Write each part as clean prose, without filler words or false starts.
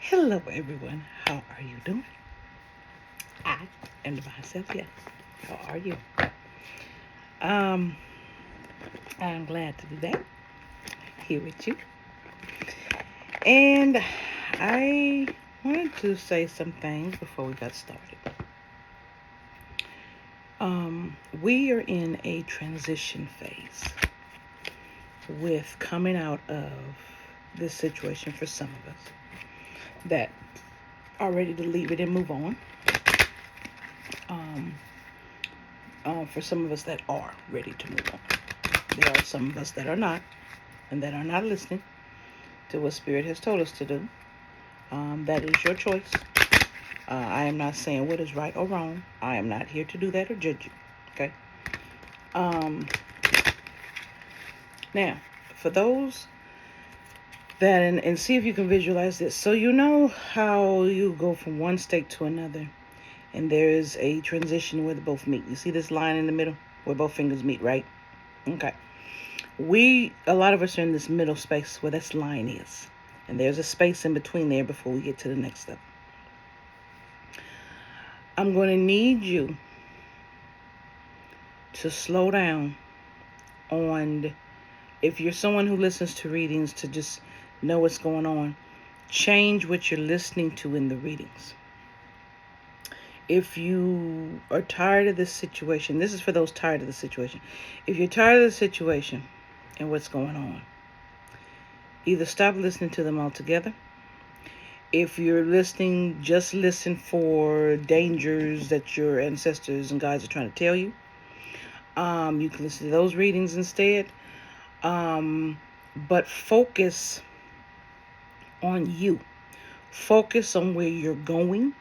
Hello, everyone. How are you doing? I am Divine Cynthia. How are you? Um, I'm glad to be back here with you. And I wanted to say some things before we got started. We are in a transition phase with coming out of this situation for some of us that are ready to leave it and move on. For some of us that are ready to move on. There are some of us that are not, and that are not listening to what Spirit has told us to do. That is your choice. I am not saying what is right or wrong. I am not here to do that or judge you. Okay? Now, for those that, and see if you can visualize this. So you know how you go from one state to another, and there is a transition where they both meet. You see this line in the middle where both fingers meet, right? Okay. A lot of us are in this middle space where this line is. And there's a space in between there before we get to the next step. I'm going to need you to slow down on, if you're someone who listens to readings, to just know what's going on. Change what you're listening to in the readings. If you are tired of this situation, this is for those tired of the situation. If you're tired of the situation and what's going on, either stop listening to them altogether. If you're listening, just listen for dangers that your ancestors and guides are trying to tell you. You can listen to those readings instead. But focus on you. Focus on where you're going,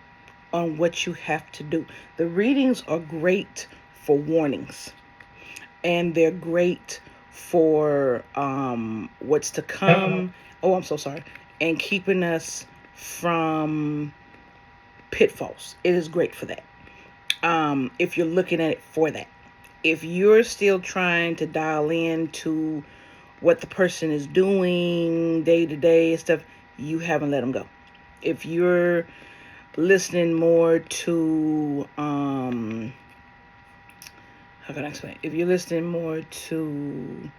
on what you have to do. The readings are great for warnings, and they're great for what's to come. Oh, I'm so sorry. And keeping us from pitfalls. It is great for that. If you're looking at it for that. If you're still trying to dial in to what the person is doing day to day and stuff, you haven't let them go. If you're listening more to, how can I explain? If you're listening more to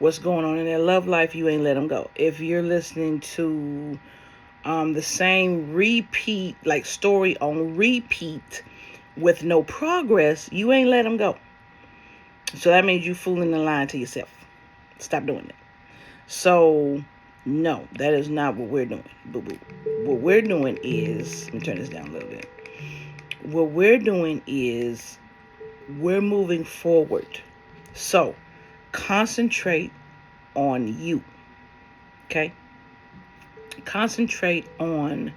what's going on in their love life, you ain't let them go. If you're listening to the same repeat, like story on repeat with no progress, you ain't let them go. So that means you fooling and lying to yourself. Stop doing it. So, no, that is not what we're doing. But what we're doing is, let me turn this down a little bit. What we're doing is we're moving forward. So, concentrate on you. Okay? Concentrate on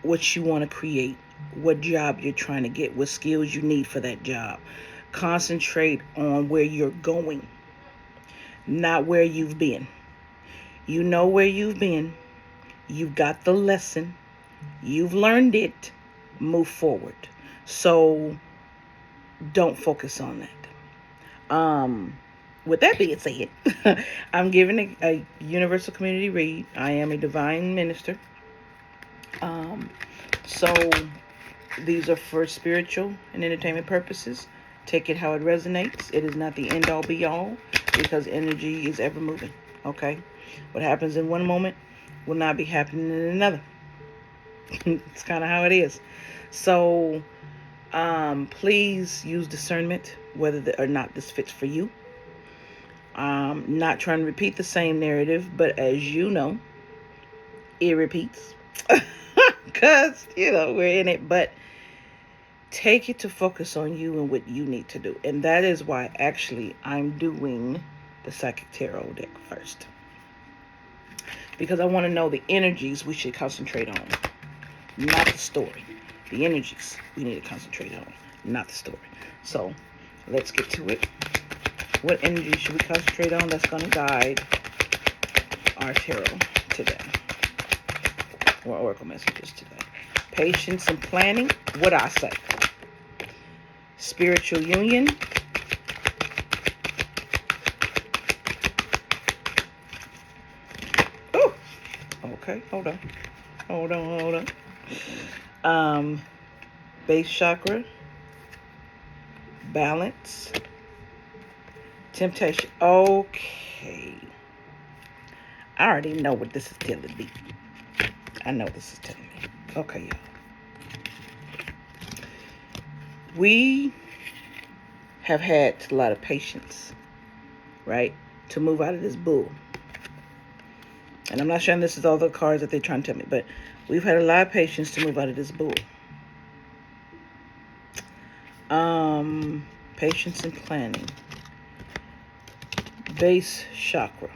what you want to create, what job you're trying to get, what skills you need for that job. Concentrate on where you're going, not where you've been. You know where you've been. You've got the lesson. You've learned it. Move forward. So don't focus on that. With that being said, I'm giving a universal community read. I am a divine minister. So these are for spiritual and entertainment purposes. Take it how it resonates. It is not the end all be all, because energy is ever moving. Okay? What happens in one moment will not be happening in another. It's kind of how it is. So please use discernment whether or not this fits for you. Not trying to repeat the same narrative, but as you know, it repeats. Because, we're in it. But take it to focus on you and what you need to do. And that is why actually I'm doing the Psychic Tarot deck first. Because I want to know the energies we should concentrate on. Not the story. The energies we need to concentrate on. Not the story. So let's get to it. What energy should we concentrate on that's going to guide our tarot today? Or oracle messages today. Patience and planning. What I say. Spiritual union. Ooh. Okay, hold on. Hold on. Base chakra, balance, temptation. Okay. I already know what this is telling me. I know this is telling me. Okay, y'all. We have had a lot of patience, right, to move out of this bull. And I'm not sure this is all the cards that they're trying to tell me, but we've had a lot of patience to move out of this bull. Patience and planning. Base chakra.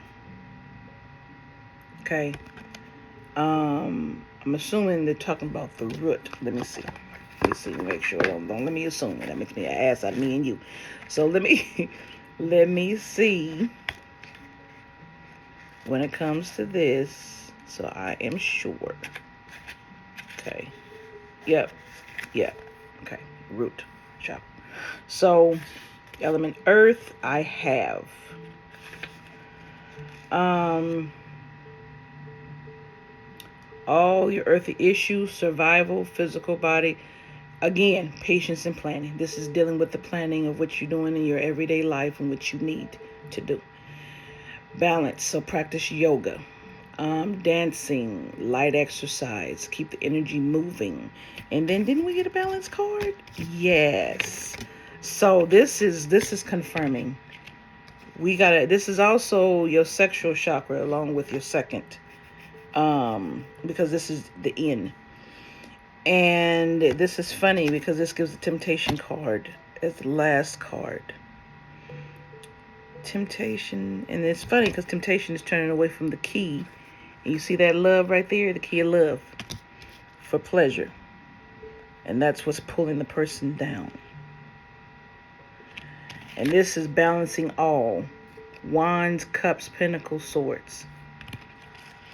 Okay. I'm assuming they're talking about the root. Let me see. Make sure. Don't let me assume it. That makes me an ass out of me and you. So let me let me see when it comes to this. So I am sure. Okay. Yep. Okay. Root chakra. So element earth, I have all your earthy issues, survival, physical body. Again, patience and planning. This is dealing with the planning of what you're doing in your everyday life and what you need to do. Balance, so practice yoga, dancing, light exercise, keep the energy moving. And then didn't we get a balance card? Yes. So this is confirming. This is also your sexual chakra along with your second. Because this is the end. And this is funny because this gives the temptation card as the last card. Temptation, and it's funny because temptation is turning away from the key. And you see that love right there, the key of love for pleasure. And that's what's pulling the person down. And this is balancing all. Wands, cups, pentacles, swords.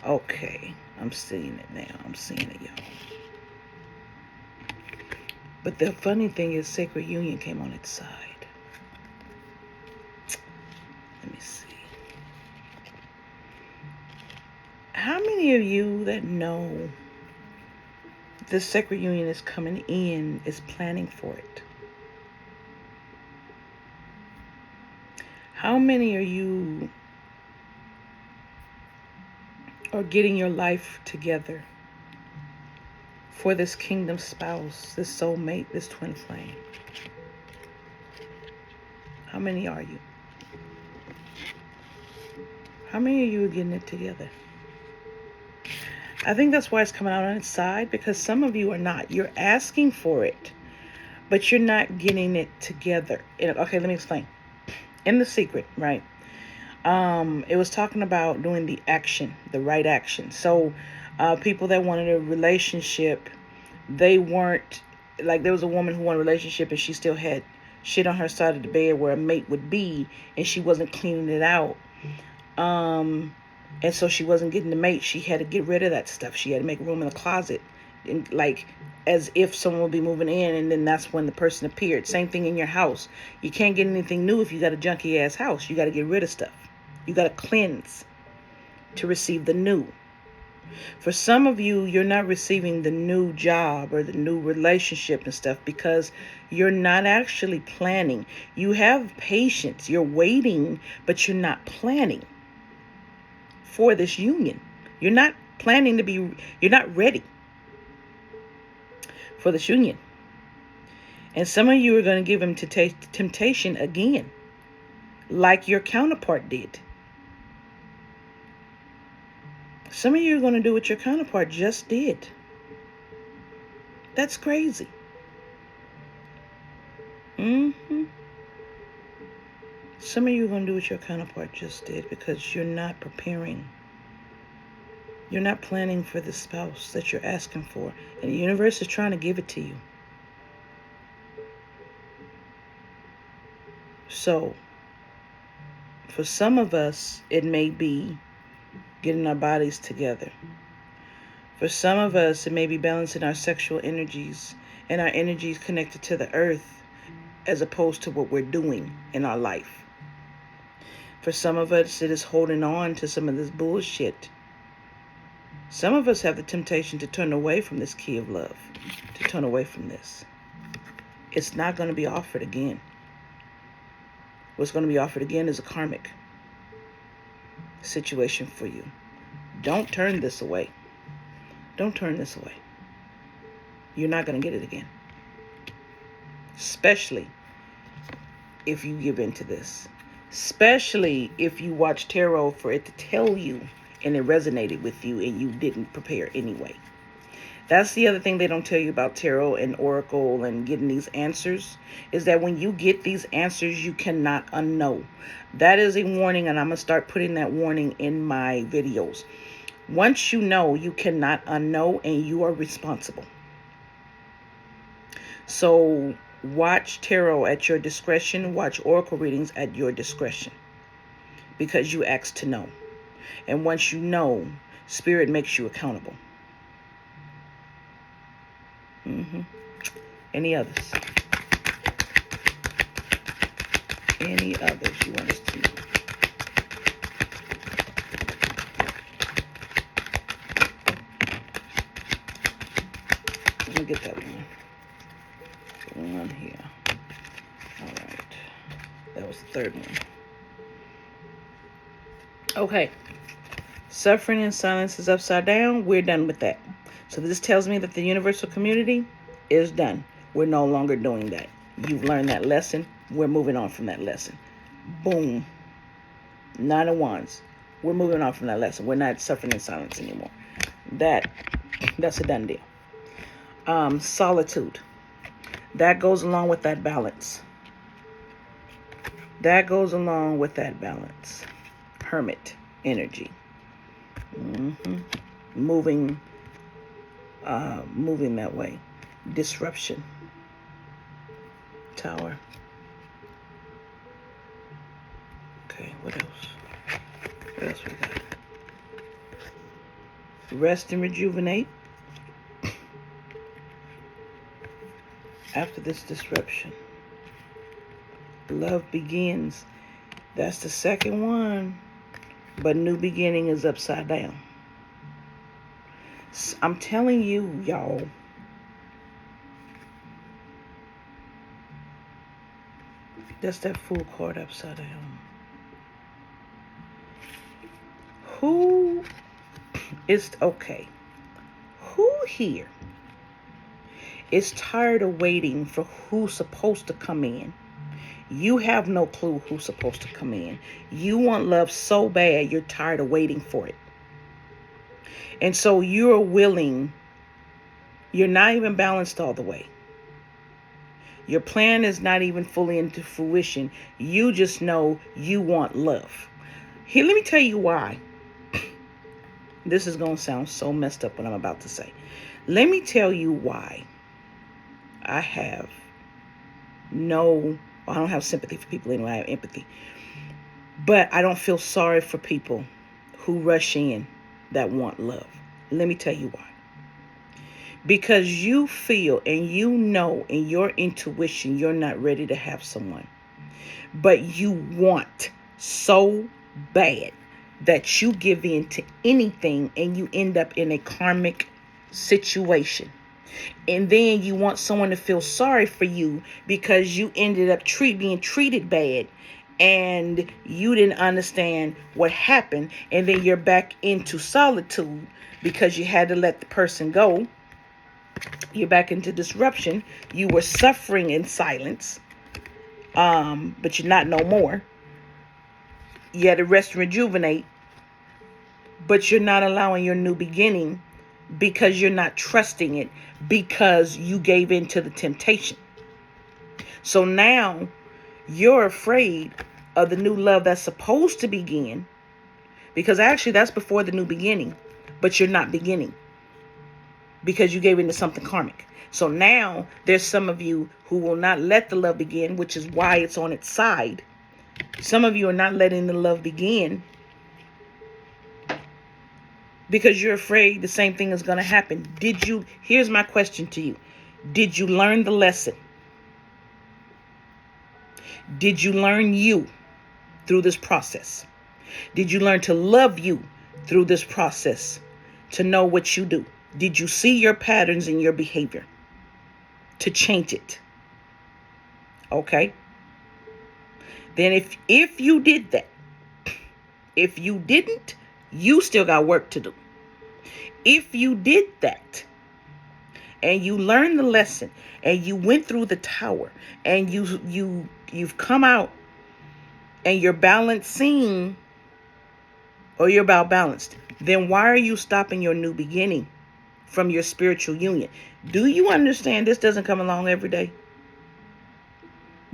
Okay, I'm seeing it now. I'm seeing it, y'all. But the funny thing is Sacred Union came on its side. Let me see. How many of you that know this Sacred Union is coming in is planning for it? How many of you are getting your life together for this kingdom spouse, this soulmate, this twin flame? How many are you? How many of you are getting it together? I think that's why it's coming out on its side, because some of you are not. You're asking for it, but you're not getting it together. Okay, let me explain. In The Secret, right? It was talking about doing the action, the right action. So people that wanted a relationship, they weren't, like there was a woman who wanted a relationship and she still had shit on her side of the bed where a mate would be, and she wasn't cleaning it out. And so she wasn't getting the mate. She had to get rid of that stuff. She had to make room in the closet, and like as if someone would be moving in, and then that's when the person appeared. Same thing in your house. You can't get anything new if you got a junky ass house. You got to get rid of stuff. You got to cleanse to receive the new. For some of you, you're not receiving the new job or the new relationship and stuff because you're not actually planning. You have patience. You're waiting, but you're not planning for this union. You're not planning to be, you're not ready for this union. And some of you are going to give him to temptation again, like your counterpart did. Some of you are going to do what your counterpart just did. That's crazy. Some of you are going to do what your counterpart just did because you're not preparing. You're not planning for the spouse that you're asking for. And the universe is trying to give it to you. So, for some of us, it may be getting our bodies together. For some of us, it may be balancing our sexual energies and our energies connected to the earth as opposed to what we're doing in our life. For some of us, it is holding on to some of this bullshit Some of us have the temptation to turn away from this key of love, to turn away from this. It's not going to be offered again. What's going to be offered again is a karmic situation for you. Don't turn this away. Don't turn this away. You're not going to get it again. Especially if you give in to this. Especially if you watch tarot for it to tell you and it resonated with you and you didn't prepare anyway. That's the other thing they don't tell you about tarot and oracle and getting these answers, is that when you get these answers, you cannot unknow. That is a warning, and I'm going to start putting that warning in my videos. Once you know, you cannot unknow, and you are responsible. So watch tarot at your discretion. Watch oracle readings at your discretion, because you asked to know. And once you know, Spirit makes you accountable. Any others? Any others you want us to know? Let me get that one. The one here. All right. That was the third one. Okay. Suffering in silence is upside down. We're done with that. So this tells me that the universal community is done. We're no longer doing that. You've learned that lesson. We're moving on from that lesson. Boom. 9 of Wands. We're moving on from that lesson. We're not suffering in silence anymore. That's a done deal. Solitude. That goes along with that balance. That goes along with that balance. Hermit energy. Moving that way. Disruption. Tower. Okay, what else? What else we got? Rest and rejuvenate. After this disruption. Love begins. That's the second one. But new beginning is upside down. I'm telling you, y'all. That's that Fool card upside down. Who is, okay, who here is tired of waiting for who's supposed to come in? You have no clue who's supposed to come in. You want love so bad, you're tired of waiting for it. And so you're willing, you're not even balanced all the way. Your plan is not even fully into fruition. You just know you want love. Here, let me tell you why. This is going to sound so messed up what I'm about to say. Let me tell you why I don't have sympathy for people anyway. I have empathy. But I don't feel sorry for people who rush in that want love. Let me tell you why. Because you feel and you know in your intuition you're not ready to have someone. But you want so bad that you give in to anything and you end up in a karmic situation. And then you want someone to feel sorry for you because you ended up being treated bad and you didn't understand what happened. And then you're back into solitude because you had to let the person go. You're back into disruption. You were suffering in silence, but you're not no more. You had to rest and rejuvenate, but you're not allowing your new beginning because you're not trusting it because you gave in to the temptation. So now you're afraid of the new love that's supposed to begin, because actually that's before the new beginning, but you're not beginning because you gave into something karmic. So now there's some of you who will not let the love begin, which is why it's on its side. Some of you are not letting the love begin because you're afraid the same thing is going to happen. Here's my question to you. Did you learn the lesson? Did you learn you through this process? Did you learn to love you through this process? to know what you do? Did you see your patterns in your behavior to change it? Okay. Then if you did that, if you didn't, you still got work to do. If you did that and you learned the lesson and you went through the tower and you've come out and you're balancing, or you're about balanced, then why are you stopping your new beginning from your spiritual union? Do you understand this doesn't come along every day?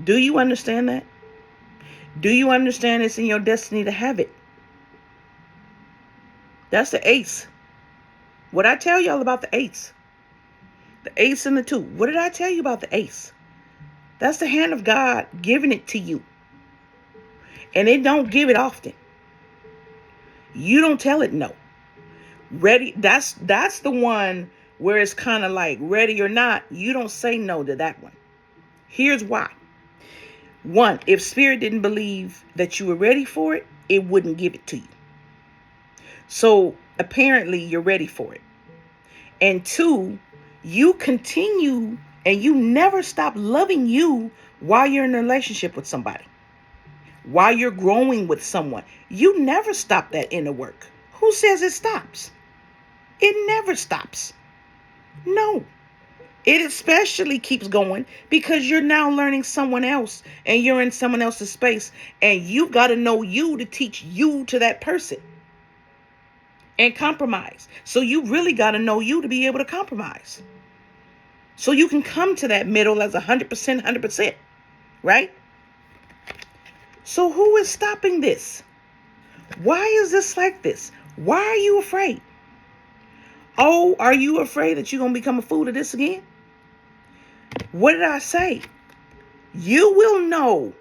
Do you understand that? Do you understand it's in your destiny to have it? That's the ace. What I tell y'all about the ace? The ace and the two. What did I tell you about the ace? That's the hand of God giving it to you. And it don't give it often. You don't tell it no. Ready, that's the one where it's kind of like ready or not. You don't say no to that one. Here's why. One, if spirit didn't believe that you were ready for it, it wouldn't give it to you. So apparently you're ready for it. And two, you continue and you never stop loving you while you're in a relationship with somebody. While you're growing with someone, you never stop that inner work. Who says it stops? It never stops. No. It especially keeps going because you're now learning someone else and you're in someone else's space and you've got to know you to teach you to that person and compromise. So you really got to know you to be able to compromise. So you can come to that middle as 100%, right? So who is stopping this? Why is this like this? Why are you afraid? Oh, are you afraid that you're going to become a fool of this again? What did I say? You will know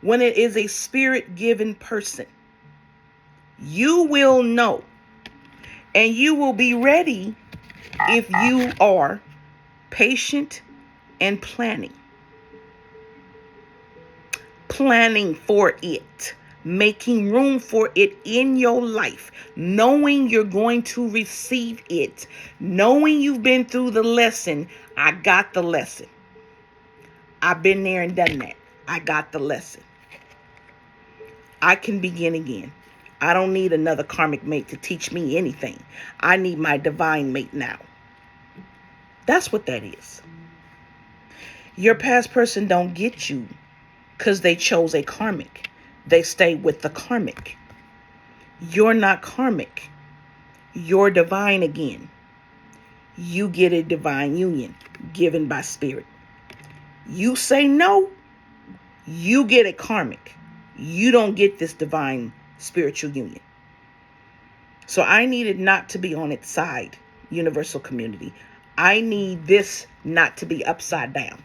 when it is a spirit-given person. You will know. And you will be ready if you are patient and planning. Planning for it. Making room for it in your life, knowing you're going to receive it, knowing you've been through the lesson. I got the lesson. I've been there and done that. I got the lesson. I can begin again. I don't need another karmic mate to teach me anything. I need my divine mate now. That's what that is. Your past person don't get you because they chose a karmic. They stay with the karmic. You're not karmic. You're divine again. You get a divine union given by spirit. You say no, you get a karmic. You don't get this divine spiritual union. So I need it not to be on its side, universal community. I need this not to be upside down.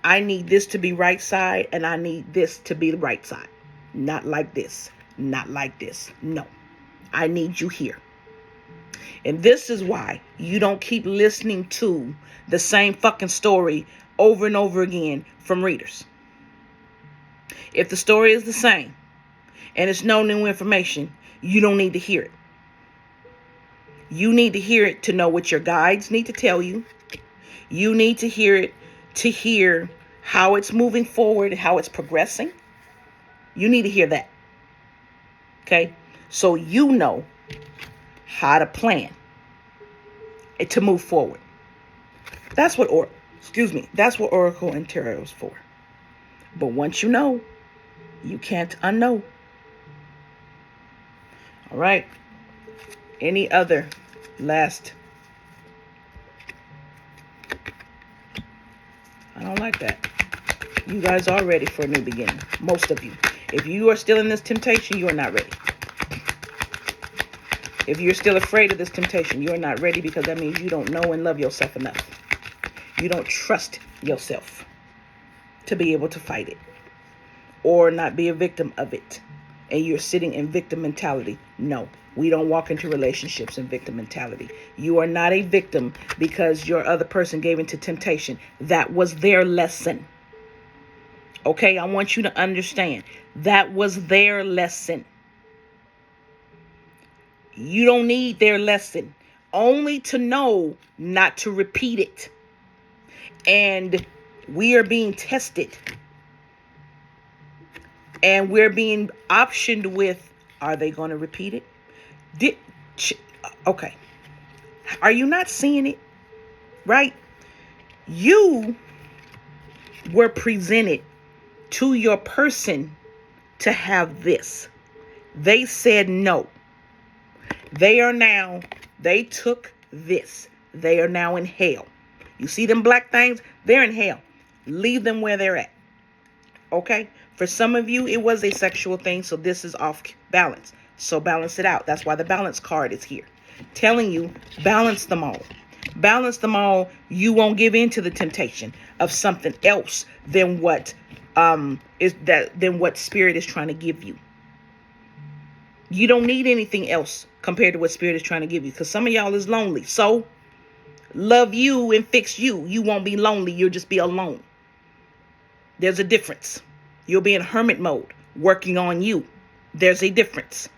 I need this to be right side, and I need this to be the right side. Not like this. Not like this. No. I need you here. And this is why you don't keep listening to the same fucking story over and over again from readers. If the story is the same and it's no new information, you don't need to hear it. You need to hear it to know what your guides need to tell you. You need to hear it to hear how it's moving forward, how it's progressing. You need to hear that. Okay? So you know how to plan it to move forward. That's what that's what Oracle and Tarot is for. But once you know, you can't unknow. All right. Any other last? I don't like that. You guys are ready for a new beginning. Most of you. If you are still in this temptation, you are not ready. If you're still afraid of this temptation, you are not ready because that means you don't know and love yourself enough. You don't trust yourself to be able to fight it or not be a victim of it. And you're sitting in victim mentality. No, we don't walk into relationships in victim mentality. You are not a victim because your other person gave into temptation. That was their lesson. Okay, I want you to understand. That was their lesson. You don't need their lesson, only to know not to repeat it. And we are being tested. And we're being optioned with, are they going to repeat it? Okay. Are you not seeing it? Right? You were presented to your person to have this. They said no. They took this. They are now in hell. You see them black things? They're in hell. Leave them where they're at. Okay? For some of you, it was a sexual thing, so this is off balance. So balance it out. That's why the balance card is here. Telling you, balance them all. Balance them all. You won't give in to the temptation of something else than what spirit is trying to give you. You don't need anything else compared to what spirit is trying to give you, because some of y'all is lonely. So love you and fix you. You won't be lonely. You'll just be alone. There's a difference. You'll be in hermit mode, working on you. There's a difference.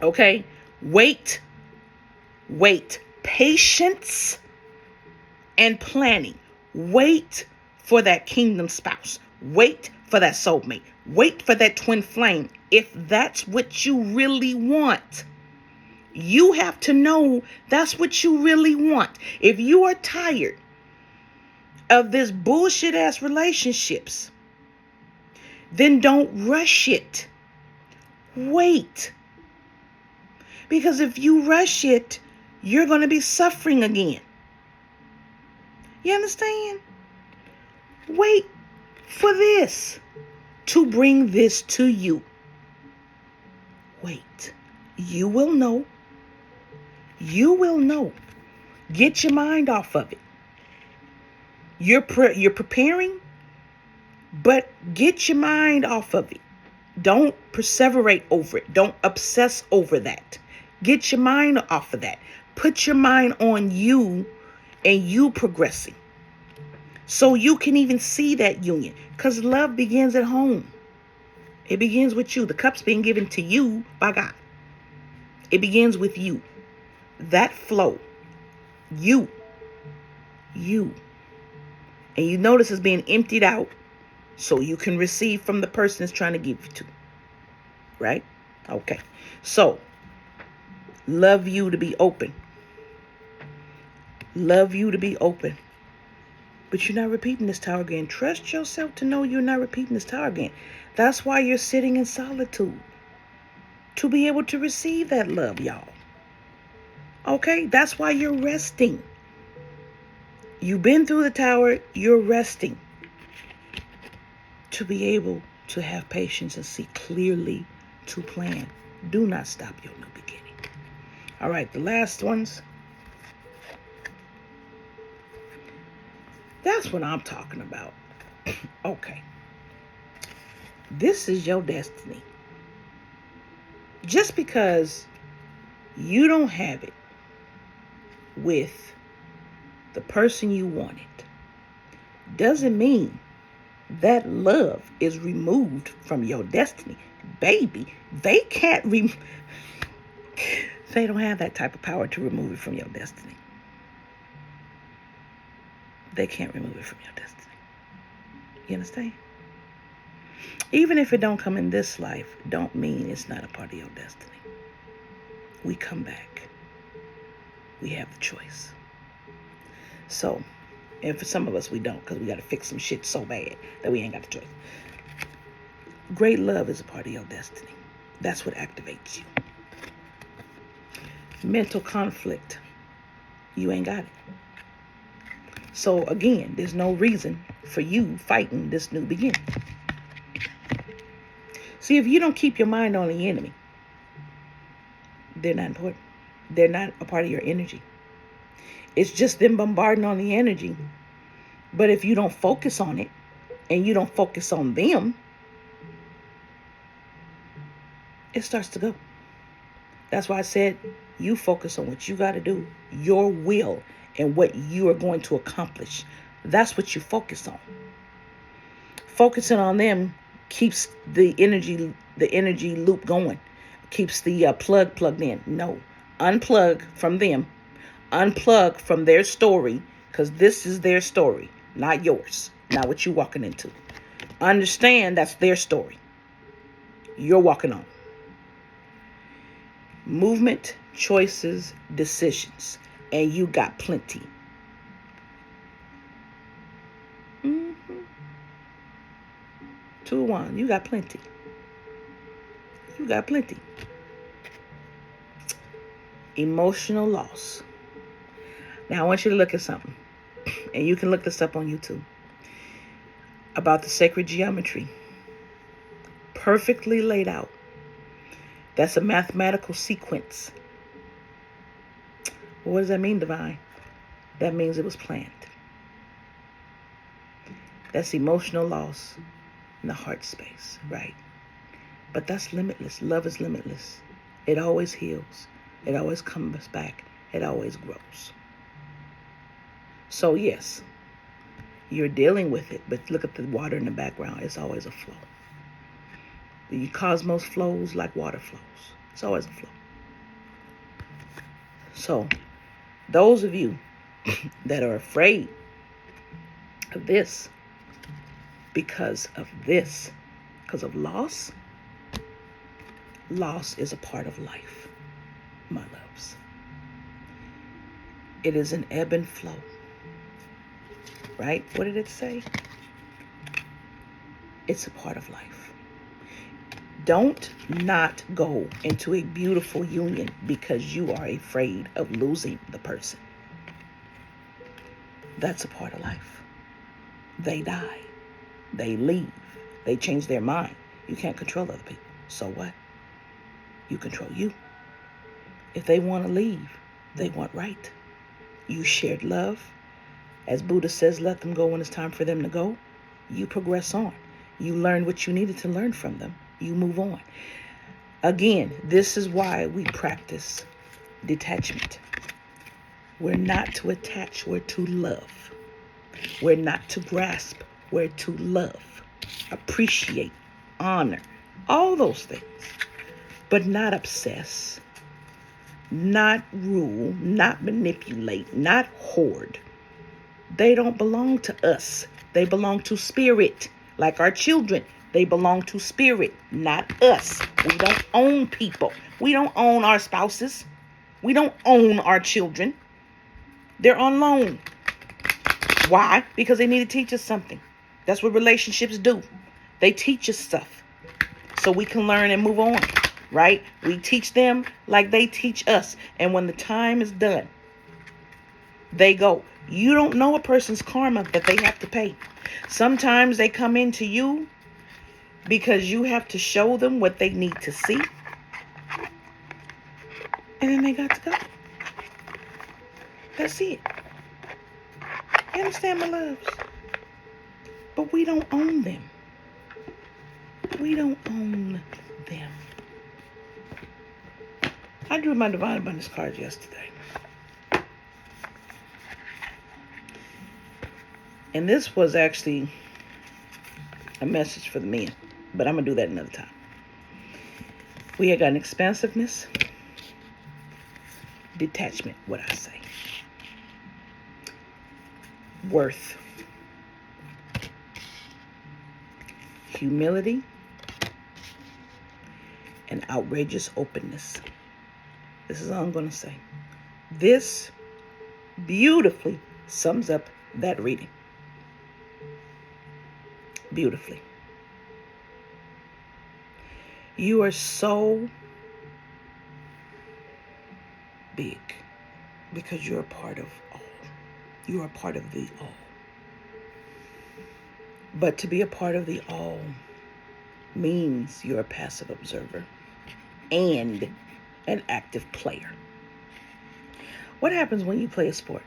Okay? Wait. Patience and planning. Wait for that kingdom spouse. Wait for that soulmate. Wait for that twin flame. If that's what you really want, you have to know that's what you really want. If you are tired of this bullshit ass relationships, then don't rush it. Wait. Because if you rush it, you're going to be suffering again. You understand? Wait for this to bring this to you. Wait. You will know. You will know. Get your mind off of it. You're preparing, but get your mind off of it. Don't perseverate over it. Don't obsess over that. Get your mind off of that. Put your mind on you and you progressing. So you can even see that union. Because love begins at home. It begins with you. The cup's being given to you by God. It begins with you. That flow. You. And you notice it's being emptied out so you can receive from the person it's trying to give you to. Right? Okay. So, love you to be open. Love you to be open. But you're not repeating this tower again. Trust yourself to know you're not repeating this tower again. That's why you're sitting in solitude. To be able to receive that love, y'all. Okay? That's why you're resting. You've been through the tower. You're resting. To be able to have patience and see clearly to plan. Do not stop your new beginning. All right, the last ones. That's what I'm talking about. Okay. This is your destiny. Just because you don't have it with the person you wanted doesn't mean that love is removed from your destiny. Baby, they can't they don't have that type of power to remove it from your destiny. They can't remove it from your destiny. You understand? Even if it don't come in this life, don't mean it's not a part of your destiny. We come back. We have the choice. So, and for some of us, we don't, because we got to fix some shit so bad that we ain't got the choice. Great love is a part of your destiny. That's what activates you. Mental conflict, you ain't got it. So again, there's no reason for you fighting this new beginning. See, if you don't keep your mind on the enemy, they're not important. They're not a part of your energy. It's just them bombarding on the energy. But if you don't focus on it and you don't focus on them, it starts to go. That's why I said you focus on what you got to do, your will, and what you are going to accomplish. That's what you focus on. Focusing on them keeps the energy loop going. keeps the plug plugged in. No, unplug from them, unplug from their story, because this is their story, not yours, not what you're walking into. Understand that's their story. You're walking on. Movement, choices, decisions, and you got plenty. 2-1, you got plenty. You got plenty. Emotional loss. Now I want you to look at something, and you can look this up on YouTube, about the sacred geometry. Perfectly laid out. That's a mathematical sequence. Well, what does that mean, Divine? That means it was planned. That's emotional loss in the heart space, right? But that's limitless. Love is limitless. It always heals. It always comes back. It always grows. So yes, you're dealing with it, but look at the water in the background. It's always a flow. The cosmos flows like water flows. It's always a flow. So those of you that are afraid of this, because of loss is a part of life, my loves. It is an ebb and flow, right? What did it say? It's a part of life. Don't not go into a beautiful union because you are afraid of losing the person. That's a part of life. They die. They leave. They change their mind. You can't control other people. So what? You control you. If they want to leave, they want right. You shared love. As Buddha says, let them go when it's time for them to go. You progress on. You learn what you needed to learn from them. You move on. Again, this is why we practice detachment. We're not to attach, we're to love. We're not to grasp, we're to love, appreciate, honor, all those things. But not obsess, not rule, not manipulate, not hoard. They don't belong to us. They belong to spirit. Like our children, they belong to spirit, not us. We don't own people. We don't own our spouses. We don't own our children. They're on loan. Why? Because they need to teach us something. That's what relationships do. They teach us stuff so we can learn and move on, right? We teach them like they teach us. And when the time is done, they go. You don't know a person's karma that they have to pay. Sometimes they come into you because you have to show them what they need to see. And then they got to go. That's it. You understand, my loves? But we don't own them. We don't own them. I drew my Divine Abundance cards yesterday. And this was actually a message for the men. But I'm going to do that another time. We have got an expansiveness, detachment, what I say. Worth. Humility. And outrageous openness. This is all I'm going to say. This beautifully sums up that reading. Beautifully. You are so big because you're a part of all. You are a part of the all. But to be a part of the all means you're a passive observer and an active player. What happens when you play a sport?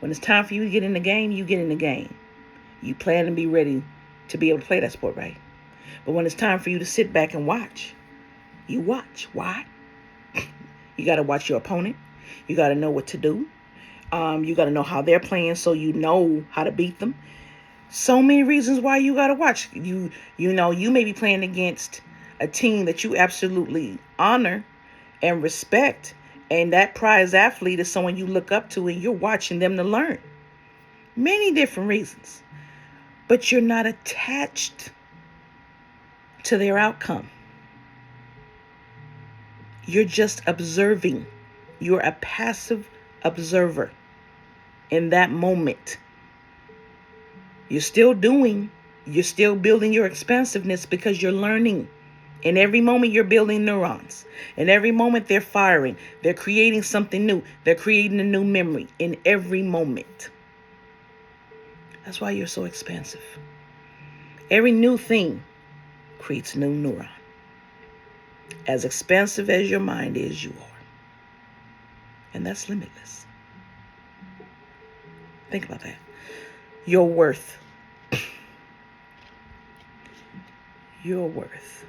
When it's time for you to get in the game, you get in the game. You plan to be ready to be able to play that sport, right? But when it's time for you to sit back and watch, you watch. Why? You got to watch your opponent. You got to know what to do. You got to know how they're playing so you know how to beat them. So many reasons why you got to watch. You know, you may be playing against a team that you absolutely honor and respect, and that prize athlete is someone you look up to and you're watching them to learn. Many different reasons. But you're not attached to their outcome. You're just observing. You're a passive observer in that moment. You're still doing, you're still building your expansiveness because you're learning. In every moment, you're building neurons. In every moment, they're firing. They're creating something new. They're creating a new memory in every moment. That's why you're so expansive. Every new thing creates a new neuron. As expansive as your mind is, you are. And that's limitless. Think about that. Your worth. Your worth.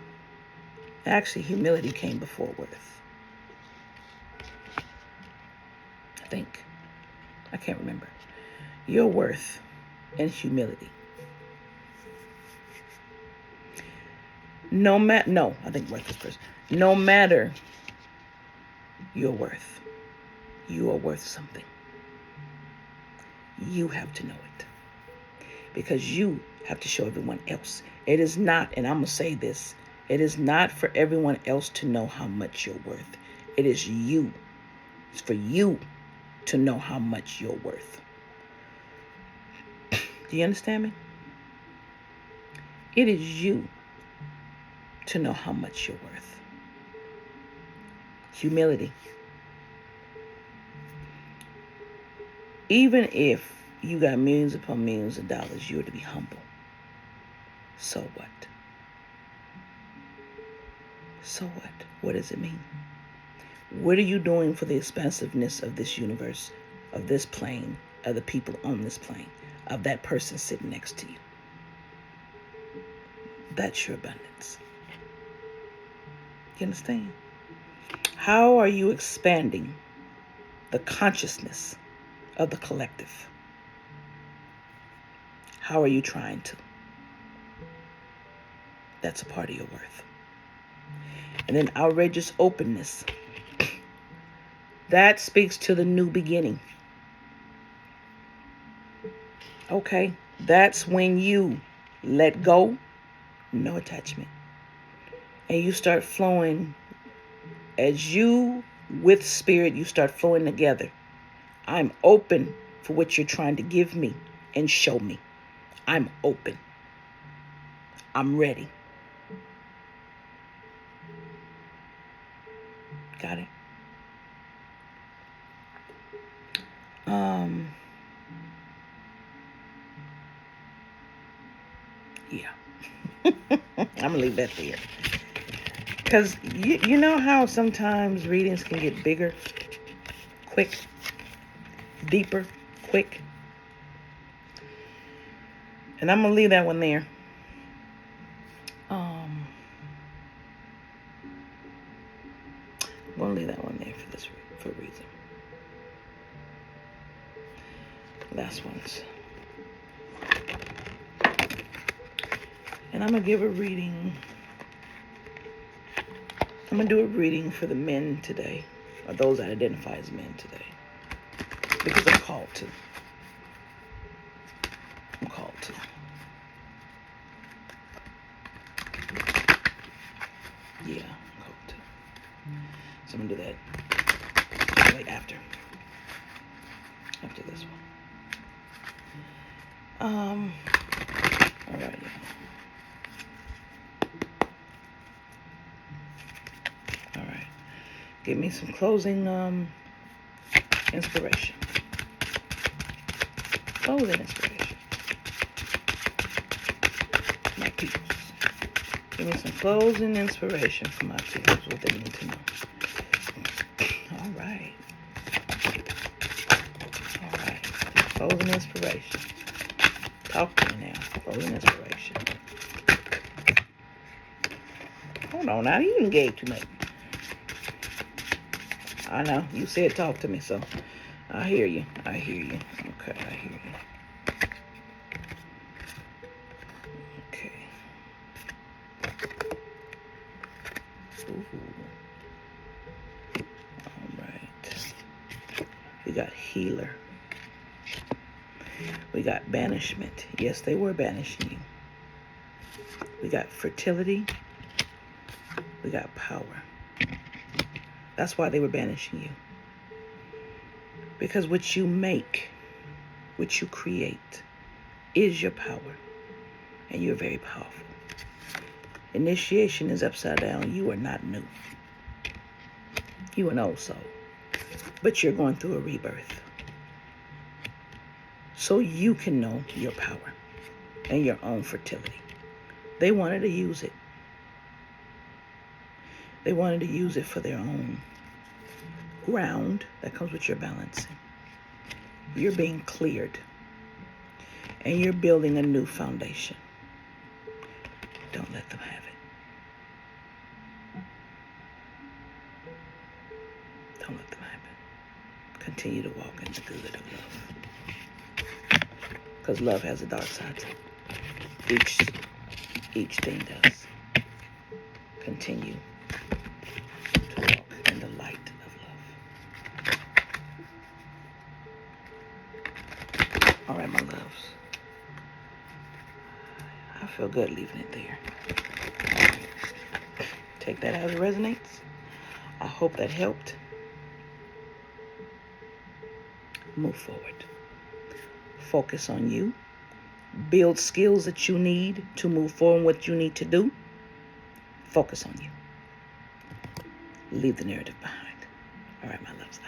Actually, humility came before worth. I think. I can't remember. Your worth and humility. No, I think worth is first. No matter your worth, you are worth something. You have to know it. Because you have to show everyone else. It is not, and I'm going to say this, it is not for everyone else to know how much you're worth. It is you. It's for you to know how much you're worth. Do you understand me? It is you to know how much you're worth. Humility. Even if you got millions upon millions of dollars, you are to be humble. So what? So what? What does it mean? What are you doing for the expansiveness of this universe, of this plane, of the people on this plane, of that person sitting next to you? That's your abundance. You understand? How are you expanding the consciousness of the collective? How are you trying to? That's a part of your worth. And then outrageous openness. That speaks to the new beginning. Okay, that's when you let go, no attachment. And you start flowing. As you, with spirit, you start flowing together. I'm open for what you're trying to give me and show me. I'm open. I'm ready. Got it? Yeah. I'm going to leave that there. Because you know how sometimes readings can get bigger, quick, deeper, quick? And I'm going to leave that one there. I'm going to leave that one there for a reason. Last ones. And I'm going to give a reading. I'm going to do a reading for the men today, or those that identify as men today, because I'm called to. I'm called to. Yeah, I'm called to. So I'm going to do that right after this one. All right. All right. Give me some closing inspiration. Closing inspiration. My peoples. Give me some closing inspiration for my peoples, what they need to know. All right. All right. Closing inspiration. Talk to me now. Closing inspiration. Hold on now. You didn't gave too much. I know. You said talk to me, so I hear you. I hear you. Okay, I hear you. Okay. got healer. We got banishment. Yes, they were banishing you. We got fertility. We got power. That's why they were banishing you. Because what you make, what you create, is your power. And you're very powerful. Initiation is upside down. You are not new. You are an old soul. But you're going through a rebirth. So you can know your power and your own fertility. They wanted to use it. They wanted to use it for their own ground that comes with your balancing. You're being cleared. And you're building a new foundation. Don't let them have it. Don't let them have it. Continue to walk in the good of love. Because love has a dark side to it. Each thing does. Continue to walk in the light of love. All right, my loves. I feel good leaving it there. Take that as it resonates. I hope that helped. Move forward. Focus on you. Build skills that you need to move forward what you need to do. Focus on you. Leave the narrative behind. All right, my loves.